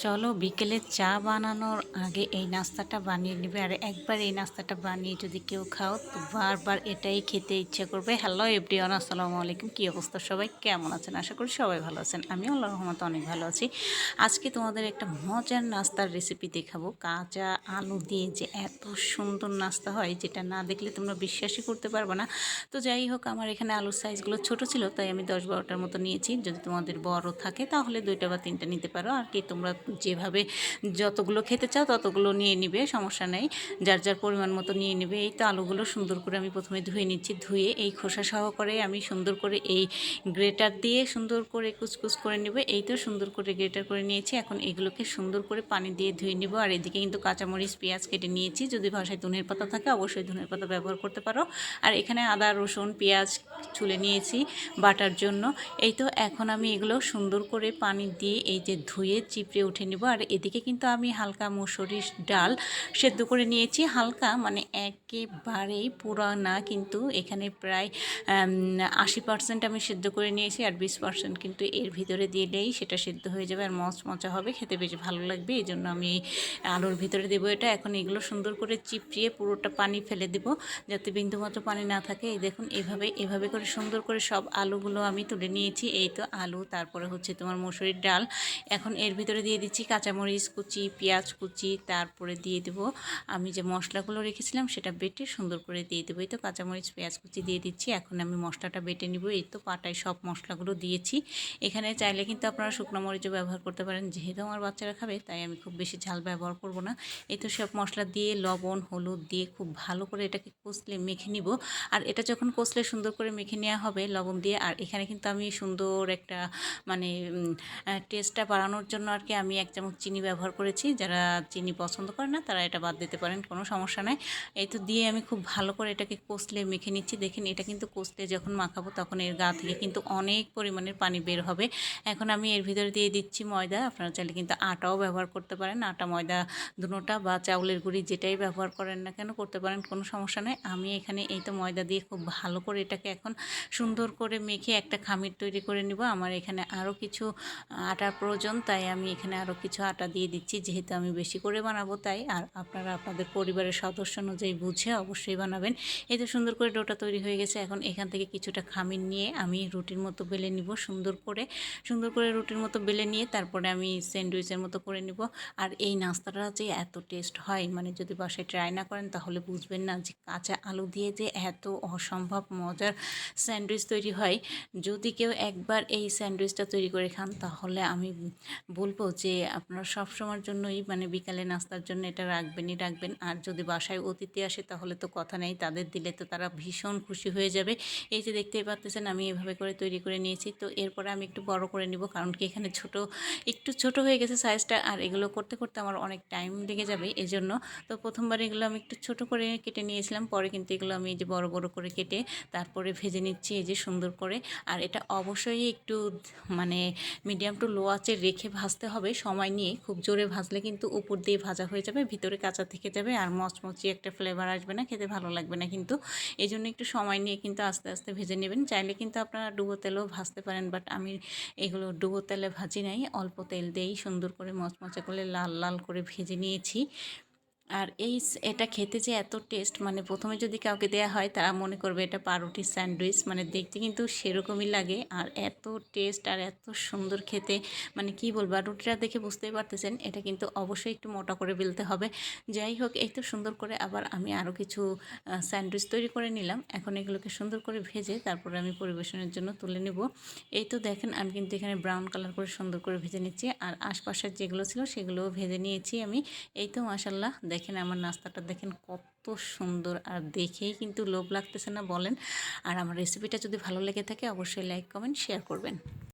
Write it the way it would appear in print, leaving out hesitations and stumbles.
চলো বিকেলে চা বানানোর আগে এই নাস্তাটা বানিয়ে নেবে। আর একবার এই নাস্তাটা বানিয়ে যদি কেউ খাও তো বারবার এটাই খেতে ইচ্ছে করবে। হ্যালো এভরিওয়ান, আসসালামু আলাইকুম। কী অবস্থা, সবাই কেমন আছেন? আশা করি সবাই ভালো আছেন। আমিও আল্লাহর রহমতে অনেক ভালো আছি। আজকে তোমাদের একটা মজার নাস্তার রেসিপি দেখাবো। কাঁচা আলু দিয়ে যে এত সুন্দর নাস্তা হয়, যেটা না দেখলে তোমরা বিশ্বাসই করতে পারবে না। তো যাই হোক, আমার এখানে আলুর সাইজগুলো ছোট ছিল, তাই আমি 10-12টার মতো নিয়েছি। যদি তোমাদের বড় থাকে তাহলে 2টা বা 3টা নিতে পারো। আর কি তোমরা যেভাবে যতগুলো খেতে চাও ততগুলো নিয়ে নিবে, সমস্যা নেই। যার যার পরিমাণ মতো নিয়ে নেবে। এই তো আলুগুলো সুন্দর করে আমি প্রথমে ধুয়ে নিচ্ছি। ধুয়ে এই খোসা সহকারে আমি সুন্দর করে এই গ্রেটার দিয়ে সুন্দর করে কুচকুচ করে নেবে। এই তো সুন্দর করে গ্রেটার করে নিয়েছি। এখন এগুলোকে সুন্দর করে পানি দিয়ে ধুয়ে নিব। আর এদিকে কিন্তু কাঁচামরিচ পেঁয়াজ কেটে নিয়েছি। যদি বাসায় ধনের পাতা থাকে অবশ্যই ধনের পাতা ব্যবহার করতে পারো। আর এখানে আদা রসুন পেঁয়াজ ছুলে নিয়েছি বাটার জন্য। এই তো এখন আমি এগুলো সুন্দর করে পানি দিয়ে এই যে ধুয়ে চিপড়ে উঠে নেব। আর এদিকে কিন্তু আমি হালকা মসুরির ডাল সেদ্ধ করে নিয়েছি। হালকা মানে একেবারেই পুরা না, কিন্তু এখানে প্রায় 80% আমি সেদ্ধ করে নিয়েছি। আর 20% কিন্তু এর ভিতরে দিলেই সেটা সেদ্ধ হয়ে যাবে আর মচমচা হবে, খেতে বেশ ভালো লাগবে। এই জন্য আমি আলুর ভিতরে দেবো এটা। এখন এগুলো সুন্দর করে চিপড়িয়ে পুরোটা পানি ফেলে দেবো, যাতে বিন্দুমাত্র পানি না থাকে। এই দেখুন, এভাবে করে সুন্দর করে সব আলুগুলো আমি তুলে নিয়েছি। এই তো আলু, তারপরে হচ্ছে তোমার মসুরির ডাল। এখন এর ভিতরে দিয়ে দিচ্ছি কাঁচামরিচ কুচি, পেঁয়াজ কুচি, তারপরে দিয়ে দেবো আমি যে মশলাগুলো রেখেছিলাম সেটা বেটে সুন্দর করে দিয়ে দেবো। এই তো কাঁচামরিচ পেঁয়াজ কুচি দিয়ে দিচ্ছি। এখন আমি মশলাটা বেটে নিব। এই তো পাটায় সব মশলাগুলো দিয়েছি। এখানে চাইলে কিন্তু আপনারা শুকনো মরিচও ব্যবহার করতে পারেন। যেহেতু আমার বাচ্চারা খাবে তাই আমি খুব বেশি ঝাল ব্যবহার করব না। এই তো সব মশলা দিয়ে লবণ হলুদ দিয়ে খুব ভালো করে এটাকে কষলে মেখে নিব। আর এটা যখন কষলে সুন্দর করে মেখে নেওয়া হবে লবণ দিয়ে। আর এখানে কিন্তু আমি সুন্দর একটা মানে টেস্টটা বাড়ানোর জন্য আর কি আমি 1 চামচ চিনি ব্যবহার করেছি। যারা চিনি পছন্দ করে না তারা এটা বাদ দিতে পারেন, কোনো সমস্যা নাই। এই তো দিয়ে আমি খুব ভালো করে এটাকে কষলে মেখে নিচ্ছি। দেখেন, এটা কিন্তু কষলে যখন মাখাবো তখন এর গা থেকে কিন্তু অনেক পরিমাণের পানি বের হবে। এখন আমি এর ভিতরে দিয়ে দিচ্ছি ময়দা। আপনারা চাইলে কিন্তু আটাও ব্যবহার করতে পারেন। আটা ময়দা দুটোটা বা চাউলের গুঁড়ি যেটাই ব্যবহার করেন না কেন করতে পারেন, কোনো সমস্যা নেই। আমি এখানে এই তো ময়দা দিয়ে খুব ভালো করে এটাকে এখন সুন্দর করে মেখে একটা খামির তৈরি করে নিব। আমার এখানে আরও কিছু আটার প্রয়োজন, তাই আমি এখানে আরও কিছু আটা দিয়ে দিচ্ছি, যেহেতু আমি বেশি করে বানাবো তাই। আর আপনারা আপনাদের পরিবারের সদস্য অনুযায়ী বুঝে অবশ্যই বানাবেন। এই তো সুন্দর করে ডোটা তৈরি হয়ে গেছে। এখন এখান থেকে কিছুটা খামির নিয়ে আমি রুটির মতো বেলে নিব। সুন্দর করে রুটির মতো বেলে নিয়ে তারপরে আমি স্যান্ডউইচের মতো করে নিব। আর এই নাস্তাটা যে এত টেস্ট হয়, মানে যদি বাসায় ট্রাই না করেন তাহলে বুঝবেন না যে কাঁচা আলু দিয়ে যে এত অসম্ভব মজার স্যান্ডউইচ তৈরি হয়। যদি কেউ একবার এই স্যান্ডউইচটা তৈরি করে খান তাহলে আমি বলবো যে আপনারা সব সময়ের জন্যই মানে বিকালে নাস্তার জন্য এটা রাখবেন। আর যদি বাসায় অতিথি আসে তাহলে তো কথা নেই, তাদের দিলে তো তারা ভীষণ খুশি হয়ে যাবে। এই যে দেখতেই পাচ্ছেন আমি এভাবে করে তৈরি করে নিয়েছি। তো এরপরে আমি একটু বড় করে নিব, কারণ কি এখানে একটু ছোট হয়ে গেছে সাইজটা। আর এগুলো করতে করতে আমার অনেক টাইম লেগে যাবে, এজন্য। তো প্রথমবার এগুলো আমি একটু ছোট করে কেটে নিয়েছিলাম, পরে কিন্তু এগুলো আমি এই যে বড় বড় করে কেটে তারপরে ভেজে নিচ্ছি এই যে সুন্দর করে। আর এটা অবশ্যই একটু মানে মিডিয়াম টু লো আঁচে রেখে ভাজতে হবে সময় নিয়ে। খুব জোরে ভাজলে কিন্তু উপর দিয়ে ভাজা হয়ে যাবে, ভিতরে কাঁচা থেকে যাবে আর মচমচি একটা ফ্লেভার আসবে না, খেতে ভালো লাগবে না কিন্তু। এই জন্য একটু সময় নিয়ে কিন্তু আস্তে আস্তে ভেজে নেবেন। চাইলে কিন্তু আপনারা ডুবো তেলেও ভাজতে পারেন, বাট আমি এগুলো ডুবো তেলে ভাজি নাই, অল্প তেল দিয়েই সুন্দর করে মচমচে করে লাল লাল করে ভেজে নিয়েছি। আর এটা খেতে যে এত টেস্ট, মানে প্রথমে যদি কাউকে দেয়া হয় তারা মনে করবে এটা পাউরুটির স্যান্ডউইচ, মানে দেখতে কিন্তু সেরকমই লাগে। আর এত টেস্ট আর এত সুন্দর খেতে, মানে কি বলবো। আর রুটিটা দেখে বুঝতেই পারতেছেন এটা কিন্তু অবশ্যই একটু মোটা করে বেলতে হবে। যাই হোক, এই তো সুন্দর করে আবার আমি আরও কিছু স্যান্ডউইচ তৈরি করে নিলাম। এখন এগুলোকে সুন্দর করে ভেজে তারপরে আমি পরিবেশনের জন্য তুলে নেব। এই তো দেখেন, আমি কিন্তু এখানে ব্রাউন কালার করে সুন্দর করে ভেজে নিচ্ছি। আর আশপাশের যেগুলো ছিল সেগুলোও ভেজে নিয়েছি আমি। এই তো মাশাল্লাহ, দেখেন আমার নাস্তাটা দেখেন কত সুন্দর, আর দেখেই কিন্তু লোভ লাগতেছে না বলেন। আর আমার রেসিপিটা যদি ভালো লেগে থাকে অবশ্যই লাইক কমেন্ট শেয়ার করবেন।